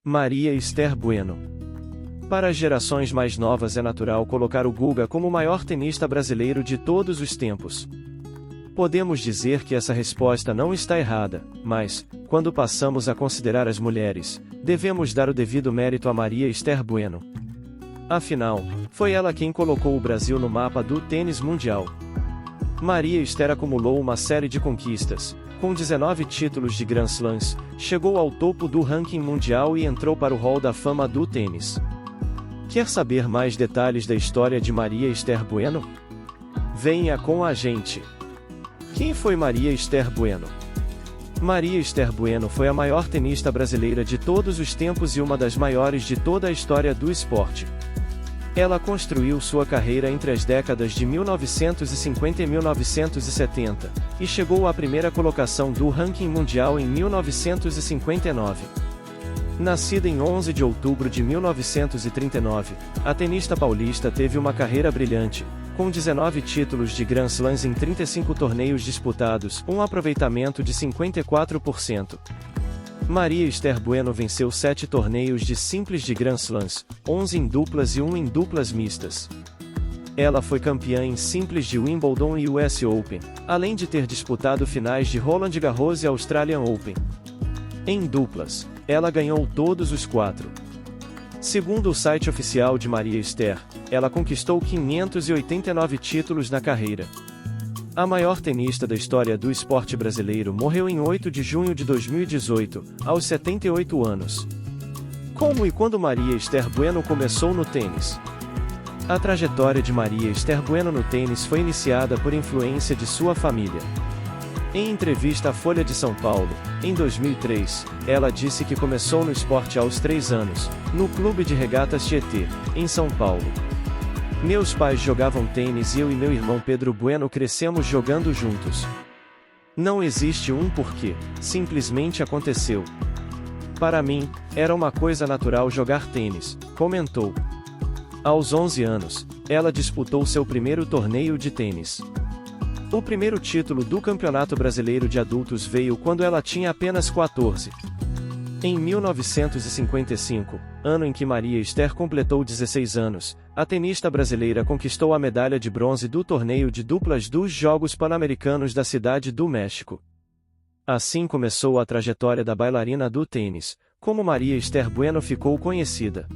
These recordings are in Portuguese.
Maria Esther Bueno. Para as gerações mais novas é natural colocar o Guga como o maior tenista brasileiro de todos os tempos. Podemos dizer que essa resposta não está errada, mas, quando passamos a considerar as mulheres, devemos dar o devido mérito a Maria Esther Bueno. Afinal, foi ela quem colocou o Brasil no mapa do tênis mundial. Maria Esther acumulou uma série de conquistas, com 19 títulos de Grand Slams, chegou ao topo do ranking mundial e entrou para o Hall da Fama do tênis. Quer saber mais detalhes da história de Maria Esther Bueno? Venha com a gente! Quem foi Maria Esther Bueno? Maria Esther Bueno foi a maior tenista brasileira de todos os tempos e uma das maiores de toda a história do esporte. Ela construiu sua carreira entre as décadas de 1950 e 1970, e chegou à primeira colocação do ranking mundial em 1959. Nascida em 11 de outubro de 1939, a tenista paulista teve uma carreira brilhante, com 19 títulos de Grand Slams em 35 torneios disputados, um aproveitamento de 54%. Maria Esther Bueno venceu 7 torneios de simples de Grand Slams, 11 em duplas e 1 em duplas mistas. Ela foi campeã em simples de Wimbledon e US Open, além de ter disputado finais de Roland Garros e Australian Open. Em duplas, ela ganhou todos os 4. Segundo o site oficial de Maria Esther, ela conquistou 589 títulos na carreira. A maior tenista da história do esporte brasileiro morreu em 8 de junho de 2018, aos 78 anos. Como e quando Maria Esther Bueno começou no tênis? A trajetória de Maria Esther Bueno no tênis foi iniciada por influência de sua família. Em entrevista à Folha de São Paulo, em 2003, ela disse que começou no esporte aos 3 anos, no Clube de Regatas Tietê, em São Paulo. Meus pais jogavam tênis e eu e meu irmão Pedro Bueno crescemos jogando juntos. Não existe um porquê, simplesmente aconteceu. Para mim, era uma coisa natural jogar tênis, comentou. Aos 11 anos, ela disputou seu primeiro torneio de tênis. O primeiro título do Campeonato Brasileiro de Adultos veio quando ela tinha apenas 14. Em 1955, ano em que Maria Esther completou 16 anos, a tenista brasileira conquistou a medalha de bronze do torneio de duplas dos Jogos Pan-Americanos da Cidade do México. Assim começou a trajetória da bailarina do tênis, como Maria Esther Bueno ficou conhecida.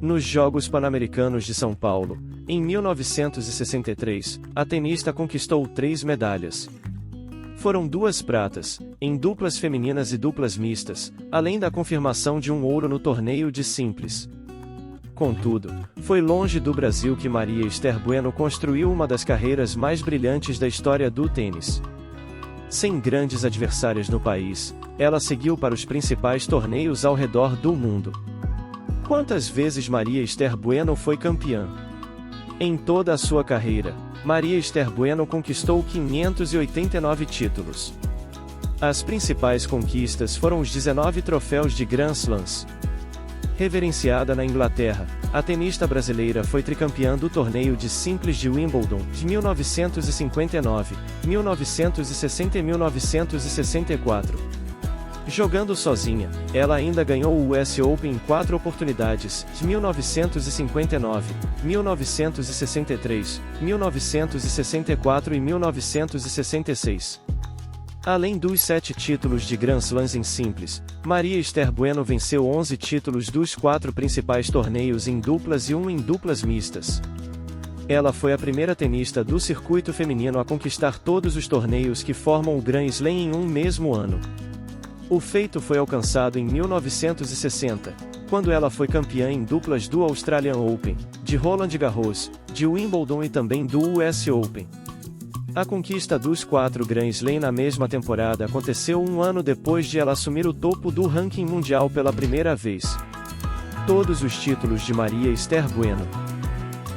Nos Jogos Pan-Americanos de São Paulo, em 1963, a tenista conquistou 3 medalhas. Foram 2 pratas, em duplas femininas e duplas mistas, além da confirmação de um ouro no torneio de simples. Contudo, foi longe do Brasil que Maria Esther Bueno construiu uma das carreiras mais brilhantes da história do tênis. Sem grandes adversárias no país, ela seguiu para os principais torneios ao redor do mundo. Quantas vezes Maria Esther Bueno foi campeã? Em toda a sua carreira, Maria Esther Bueno conquistou 589 títulos. As principais conquistas foram os 19 troféus de Grand Slams. Reverenciada na Inglaterra, a tenista brasileira foi tricampeã do torneio de simples de Wimbledon de 1959, 1960 e 1964. Jogando sozinha, ela ainda ganhou o US Open em 4 oportunidades, de 1959, 1963, 1964 e 1966. Além dos 7 títulos de Grand Slams em simples, Maria Esther Bueno venceu 11 títulos dos 4 principais torneios em duplas e 1 em duplas mistas. Ela foi a primeira tenista do circuito feminino a conquistar todos os torneios que formam o Grand Slam em um mesmo ano. O feito foi alcançado em 1960, quando ela foi campeã em duplas do Australian Open, de Roland Garros, de Wimbledon e também do US Open. A conquista dos 4 Grand Slam na mesma temporada aconteceu um ano depois de ela assumir o topo do ranking mundial pela primeira vez. Todos os títulos de Maria Esther Bueno.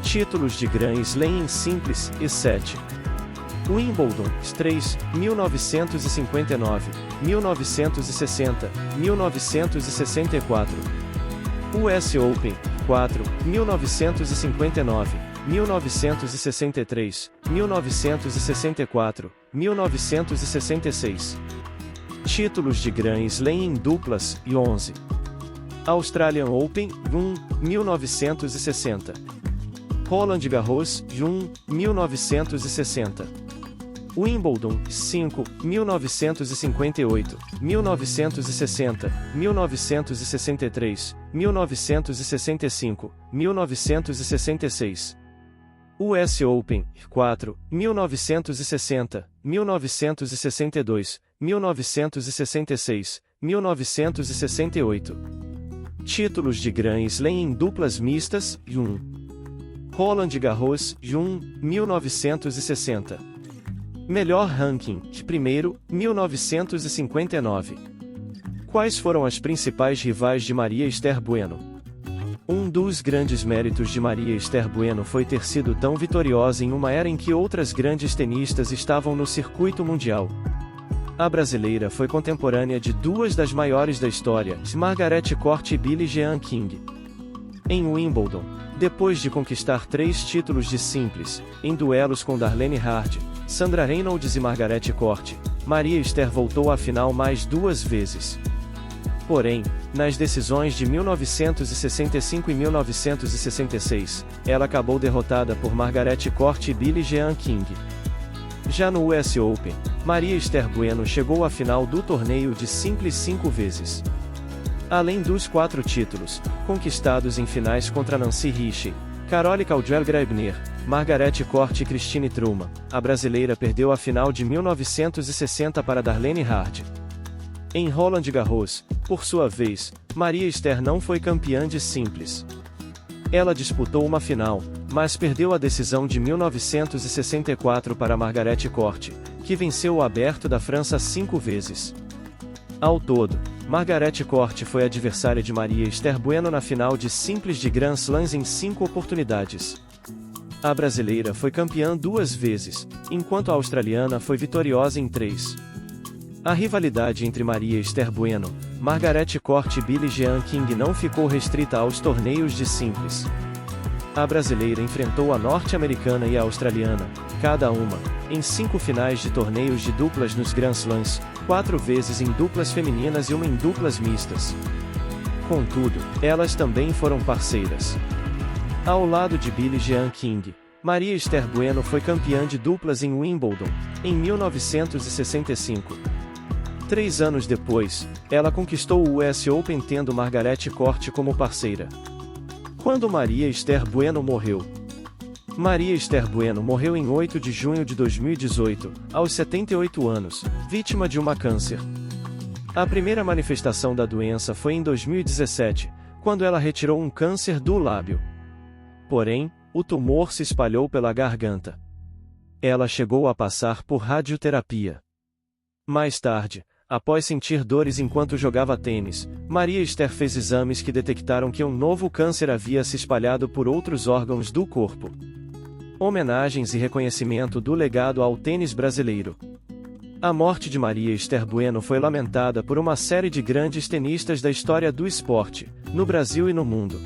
Títulos de Grand Slam em simples, e 7. Wimbledon, 3, 1959, 1960, 1964. US Open, 4, 1959, 1963, 1964, 1966. Títulos de Grand Slam em duplas, e 11. Australian Open, 1960. Roland Garros, 1960. Wimbledon, 5, 1958, 1960, 1963, 1965, 1966. US Open, 4, 1960, 1962, 1966, 1968. Títulos de Grand Slam em duplas mistas, 1. Roland Garros, 1960. Melhor ranking, primeiro, 1959. Quais foram as principais rivais de Maria Esther Bueno? Um dos grandes méritos de Maria Esther Bueno foi ter sido tão vitoriosa em uma era em que outras grandes tenistas estavam no circuito mundial. A brasileira foi contemporânea de duas das maiores da história, Margaret Court e Billie Jean King. Em Wimbledon, depois de conquistar 3 títulos de simples, em duelos com Darlene Hard, Sandra Reynolds e Margaret Court, Maria Esther voltou à final mais 2 vezes. Porém, nas decisões de 1965 e 1966, ela acabou derrotada por Margaret Court e Billie Jean King. Já no US Open, Maria Esther Bueno chegou à final do torneio de simples 5 vezes. Além dos 4 títulos, conquistados em finais contra Nancy Richey, Carole Caldwell-Graebner, Margaret Court e Christine Truman, a brasileira perdeu a final de 1960 para Darlene Hard. Em Roland Garros, por sua vez, Maria Esther não foi campeã de simples. Ela disputou uma final, mas perdeu a decisão de 1964 para Margaret Court, que venceu o Aberto da França 5 vezes. Ao todo, Margaret Court foi adversária de Maria Esther Bueno na final de simples de Grand Slams em 5 oportunidades. A brasileira foi campeã 2 vezes, enquanto a australiana foi vitoriosa em 3. A rivalidade entre Maria Esther Bueno, Margaret Court e Billie Jean King não ficou restrita aos torneios de simples. A brasileira enfrentou a norte-americana e a australiana, cada uma, em 5 finais de torneios de duplas nos Grand Slams, 4 vezes em duplas femininas e uma em duplas mistas. Contudo, elas também foram parceiras. Ao lado de Billie Jean King, Maria Esther Bueno foi campeã de duplas em Wimbledon, em 1965. 3 anos depois, ela conquistou o US Open tendo Margaret Court como parceira. Quando Maria Esther Bueno morreu? Maria Esther Bueno morreu em 8 de junho de 2018, aos 78 anos, vítima de uma câncer. A primeira manifestação da doença foi em 2017, quando ela retirou um câncer do lábio. Porém, o tumor se espalhou pela garganta. Ela chegou a passar por radioterapia. Mais tarde, após sentir dores enquanto jogava tênis, Maria Esther fez exames que detectaram que um novo câncer havia se espalhado por outros órgãos do corpo. Homenagens e reconhecimento do legado ao tênis brasileiro. A morte de Maria Esther Bueno foi lamentada por uma série de grandes tenistas da história do esporte, no Brasil e no mundo.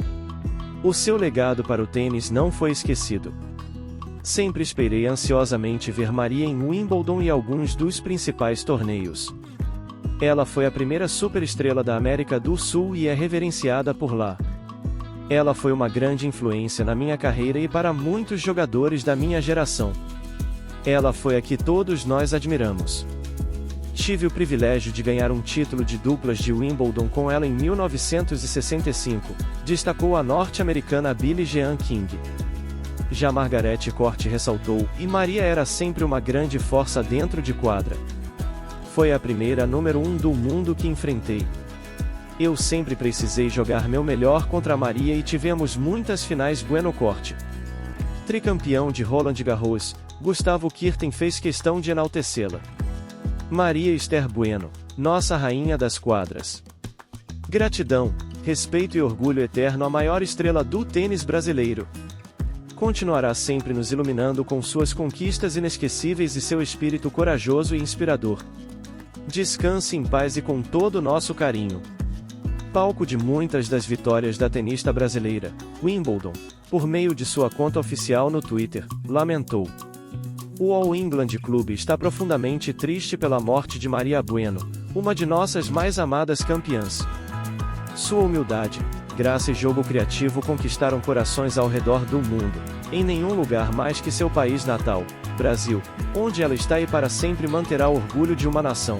O seu legado para o tênis não foi esquecido. Sempre esperei ansiosamente ver Maria em Wimbledon e alguns dos principais torneios. Ela foi a primeira superestrela da América do Sul e é reverenciada por lá. Ela foi uma grande influência na minha carreira e para muitos jogadores da minha geração. Ela foi a que todos nós admiramos. Tive o privilégio de ganhar um título de duplas de Wimbledon com ela em 1965, destacou a norte-americana Billie Jean King. Já Margaret Court ressaltou, e Maria era sempre uma grande força dentro de quadra. Foi a primeira número 1 do mundo que enfrentei. Eu sempre precisei jogar meu melhor contra a Maria e tivemos muitas finais Bueno Court. Tricampeão de Roland Garros, Gustavo Kuerten fez questão de enaltecê-la. Maria Esther Bueno, nossa rainha das quadras. Gratidão, respeito e orgulho eterno à maior estrela do tênis brasileiro. Continuará sempre nos iluminando com suas conquistas inesquecíveis e seu espírito corajoso e inspirador. Descanse em paz e com todo o nosso carinho. Palco de muitas das vitórias da tenista brasileira, Wimbledon, por meio de sua conta oficial no Twitter, lamentou. O All England Club está profundamente triste pela morte de Maria Bueno, uma de nossas mais amadas campeãs. Sua humildade, graça e jogo criativo conquistaram corações ao redor do mundo, em nenhum lugar mais que seu país natal, Brasil, onde ela está e para sempre manterá o orgulho de uma nação.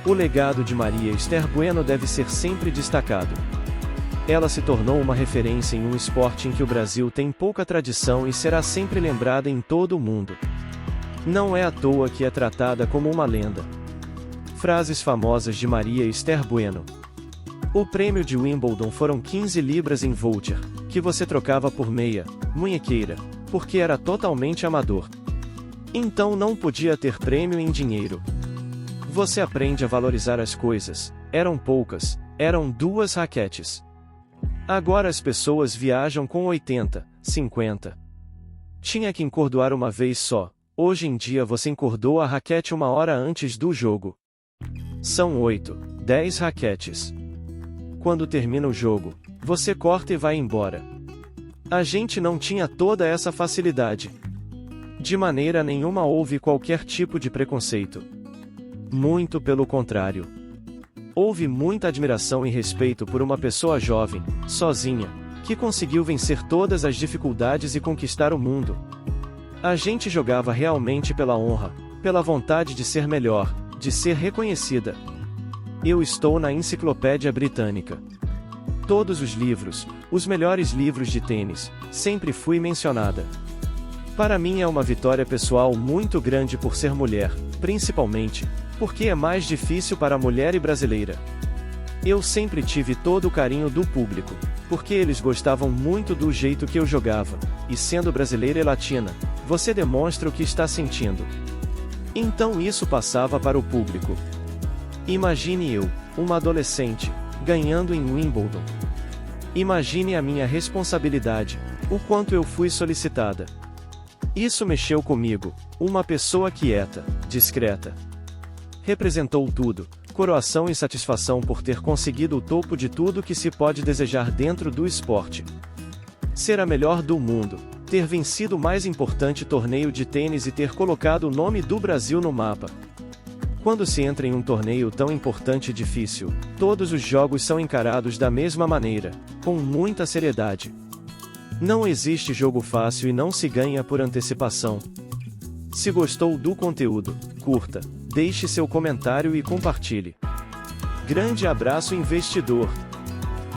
O legado de Maria Esther Bueno deve ser sempre destacado. Ela se tornou uma referência em um esporte em que o Brasil tem pouca tradição e será sempre lembrada em todo o mundo. Não é à toa que é tratada como uma lenda. Frases famosas de Maria Esther Bueno. O prêmio de Wimbledon foram 15 libras em voucher, que você trocava por meia, munhequeira, porque era totalmente amador. Então não podia ter prêmio em dinheiro. Você aprende a valorizar as coisas, eram poucas, eram 2 raquetes. Agora as pessoas viajam com 80, 50. Tinha que encordoar uma vez só, hoje em dia você encordou a raquete 1 hora antes do jogo. São 8, 10 raquetes. Quando termina o jogo, você corta e vai embora. A gente não tinha toda essa facilidade. De maneira nenhuma houve qualquer tipo de preconceito. Muito pelo contrário. Houve muita admiração e respeito por uma pessoa jovem, sozinha, que conseguiu vencer todas as dificuldades e conquistar o mundo. A gente jogava realmente pela honra, pela vontade de ser melhor, de ser reconhecida. Eu estou na Enciclopédia Britânica. Todos os livros, os melhores livros de tênis, sempre fui mencionada. Para mim é uma vitória pessoal muito grande por ser mulher, principalmente, porque é mais difícil para a mulher e brasileira. Eu sempre tive todo o carinho do público, porque eles gostavam muito do jeito que eu jogava, e sendo brasileira e latina, você demonstra o que está sentindo. Então isso passava para o público. Imagine eu, uma adolescente, ganhando em Wimbledon. Imagine a minha responsabilidade, o quanto eu fui solicitada. Isso mexeu comigo, uma pessoa quieta, discreta. Representou tudo, coroação e satisfação por ter conseguido o topo de tudo que se pode desejar dentro do esporte. Ser a melhor do mundo, ter vencido o mais importante torneio de tênis e ter colocado o nome do Brasil no mapa. Quando se entra em um torneio tão importante e difícil, todos os jogos são encarados da mesma maneira, com muita seriedade. Não existe jogo fácil e não se ganha por antecipação. Se gostou do conteúdo, curta, deixe seu comentário e compartilhe. Grande abraço, investidor!